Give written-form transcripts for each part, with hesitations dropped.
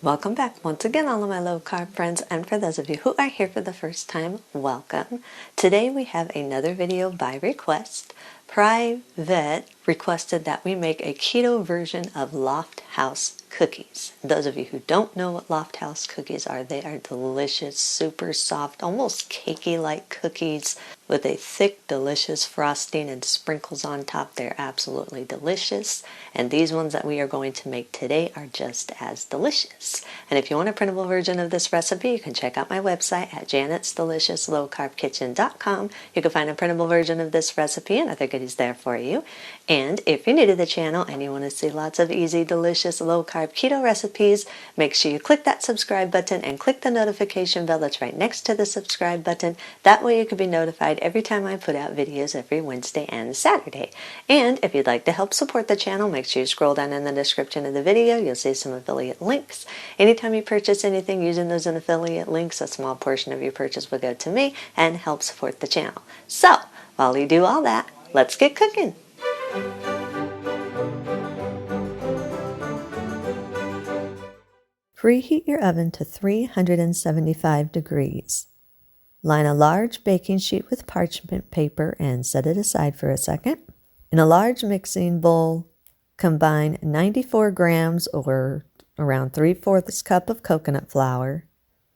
Welcome back once again, all of my low carb friends, and for those of you who are here for the first time, welcome. Today we have another video by request. Private requested that we make a keto version of Lofthouse cookies. Those of you who don't know what Lofthouse cookies are, they are delicious, super soft, almost cakey-like cookies with a thick, delicious frosting and sprinkles on top. They're absolutely delicious. And these ones that we are going to make today are just as delicious. And if you want a printable version of this recipe, you can check out my website at janet'sdeliciouslowcarbkitchen.com. You can find a printable version of this recipe and other goodies there for you. And if you're new to the channel and you want to see lots of easy, delicious, low-carb keto recipes, make sure you click that subscribe button and click the notification bell that's right next to the subscribe button. That way you can be notified every time I put out videos every Wednesday and Saturday. And if you'd like to help support the channel, make sure you scroll down in the description of the video. You'll see some affiliate links. Anytime you purchase anything using those affiliate links, a small portion of your purchase will go to me and help support the channel. So, while we do all that, let's get cooking. Preheat your oven to 375 degrees. Line a large baking sheet with parchment paper and set it aside for a second. In a large mixing bowl, combine 94 grams or around 3/4 cup of coconut flour,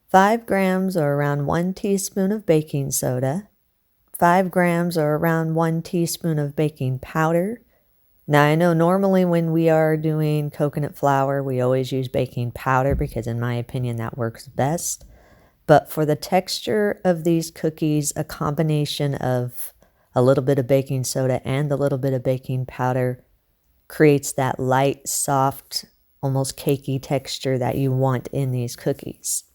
5 grams or around 1 teaspoon of baking soda, 5 grams or around 1 teaspoon of baking powder. Now I know normally when we are doing coconut flour, we always use baking powder because in my opinion that works best. But for the texture of these cookies, a combination of a little bit of baking soda and a little bit of baking powder creates that light, soft, almost cakey texture that you want in these cookies.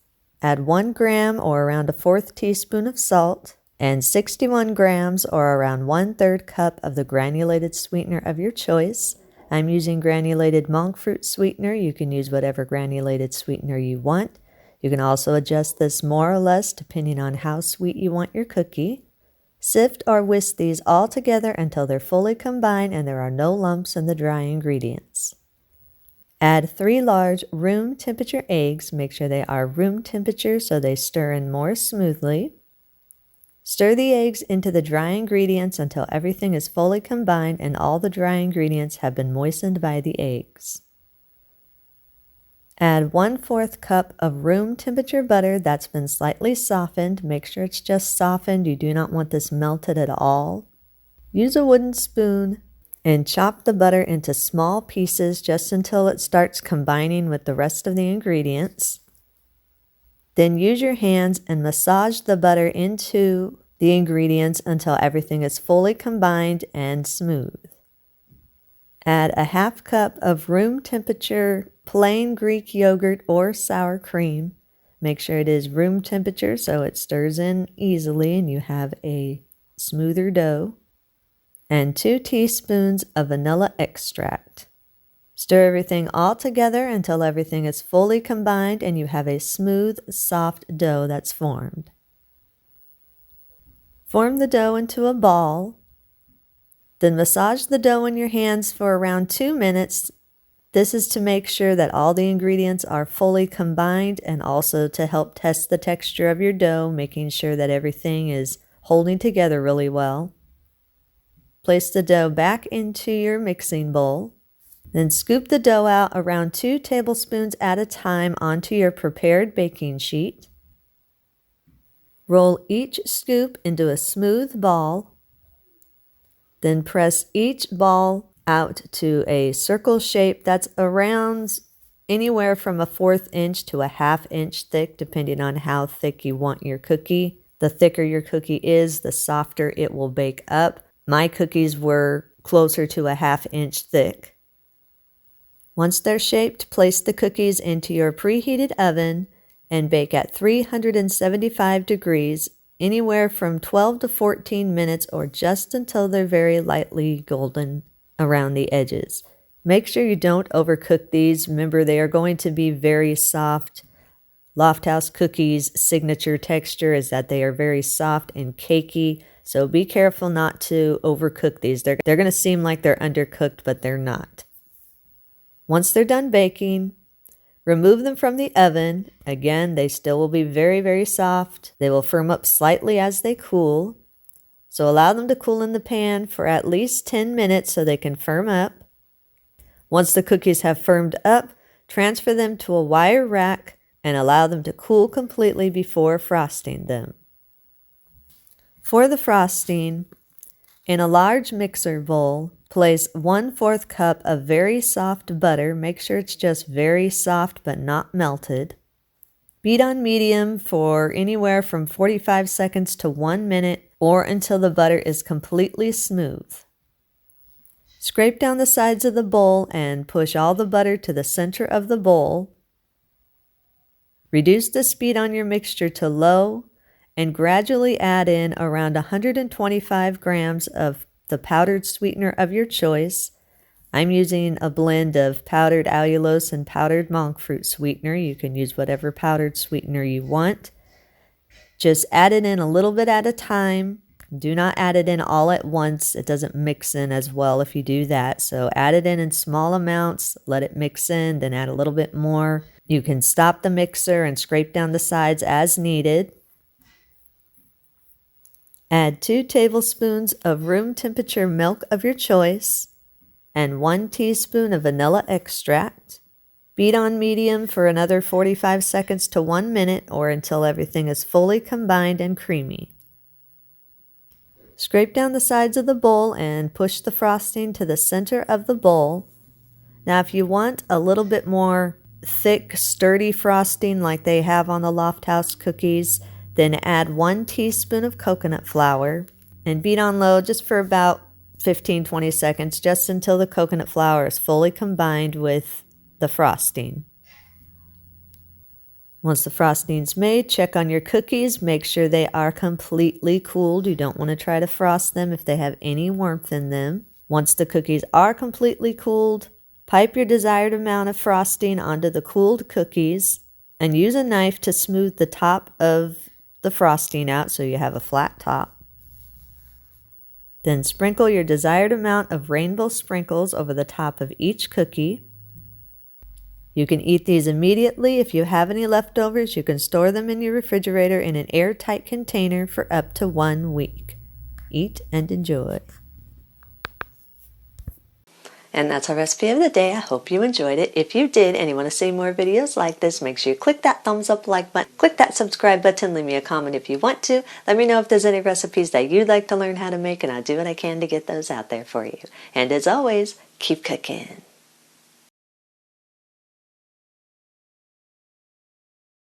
Add 1 gram or around 1/4 teaspoon of salt and 61 grams or around 1/3 cup of the granulated sweetener of your choice. I'm using granulated monk fruit sweetener. You can use whatever granulated sweetener you want. You can also adjust this more or less depending on how sweet you want your cookie. Sift or whisk these all together until they're fully combined and there are no lumps in the dry ingredients. Add 3 large room temperature eggs. Make sure they are room temperature so they stir in more smoothly. Stir the eggs into the dry ingredients until everything is fully combined and all the dry ingredients have been moistened by the eggs. Add 1/4 cup of room temperature butter that's been slightly softened. Make sure it's just softened. You do not want this melted at all. Use a wooden spoon and chop the butter into small pieces just until it starts combining with the rest of the ingredients. Then use your hands and massage the butter into the ingredients until everything is fully combined and smooth. Add a 1/2 cup of room temperature plain Greek yogurt or sour cream. Make sure it is room temperature so it stirs in easily and you have a smoother dough. And 2 teaspoons of vanilla extract. Stir everything all together until everything is fully combined and you have a smooth, soft dough that's formed. Form the dough into a ball. Then massage the dough in your hands for around 2 minutes. This is to make sure that all the ingredients are fully combined and also to help test the texture of your dough, making sure that everything is holding together really well. Place the dough back into your mixing bowl. Then scoop the dough out around 2 tablespoons at a time onto your prepared baking sheet. Roll each scoop into a smooth ball. Then press each ball out to a circle shape that's around anywhere from 1/4 inch to 1/2 inch thick, depending on how thick you want your cookie. The thicker your cookie is, the softer it will bake up. My cookies were closer to 1/2 inch thick. Once they're shaped, place the cookies into your preheated oven and bake at 375 degrees, anywhere from 12 to 14 minutes or just until they're very lightly golden around the edges. Make sure you don't overcook these. Remember, they are going to be very soft. Lofthouse cookies' signature texture is that they are very soft and cakey, so be careful not to overcook these. They're going to seem like they're undercooked, but they're not. Once they're done baking, Remove them from the oven. Again, they still will be very, very soft. They will firm up slightly as they cool. So allow them to cool in the pan for at least 10 minutes so they can firm up. Once the cookies have firmed up, transfer them to a wire rack and allow them to cool completely before frosting them. For the frosting, in a large mixer bowl, place 1/4 cup of very soft butter. Make sure it's just very soft but not melted. Beat on medium for anywhere from 45 seconds to 1 minute or until the butter is completely smooth. Scrape down the sides of the bowl and push all the butter to the center of the bowl. Reduce the speed on your mixture to low and gradually add in around 125 grams of the powdered sweetener of your choice. I'm using a blend of powdered allulose and powdered monk fruit sweetener. You can use whatever powdered sweetener you want. Just add it in a little bit at a time. Do not add it in all at once. It doesn't mix in as well if you do that. So add it in small amounts, let it mix in, then add a little bit more. You can stop the mixer and scrape down the sides as needed. Add 2 tablespoons of room temperature milk of your choice and 1 teaspoon of vanilla extract. Beat on medium for another 45 seconds to 1 minute or until everything is fully combined and creamy. Scrape down the sides of the bowl and push the frosting to the center of the bowl. Now if you want a little bit more thick, sturdy frosting like they have on the Lofthouse cookies, then add 1 teaspoon of coconut flour and beat on low just for about 15-20 seconds, just until the coconut flour is fully combined with the frosting. Once the frosting's made, check on your cookies. Make sure they are completely cooled. You don't want to try to frost them if they have any warmth in them. Once the cookies are completely cooled, pipe your desired amount of frosting onto the cooled cookies and use a knife to smooth the top of the frosting out so you have a flat top. Then sprinkle your desired amount of rainbow sprinkles over the top of each cookie. You can eat these immediately. If you have any leftovers, you can store them in your refrigerator in an airtight container for up to 1 week. Eat and enjoy. And that's our recipe of the day. I hope you enjoyed it. If you did and you want to see more videos like this, make sure you click that thumbs up like button, click that subscribe button, leave me a comment if you want to. Let me know if there's any recipes that you'd like to learn how to make, and I'll do what I can to get those out there for you. And as always, keep cooking.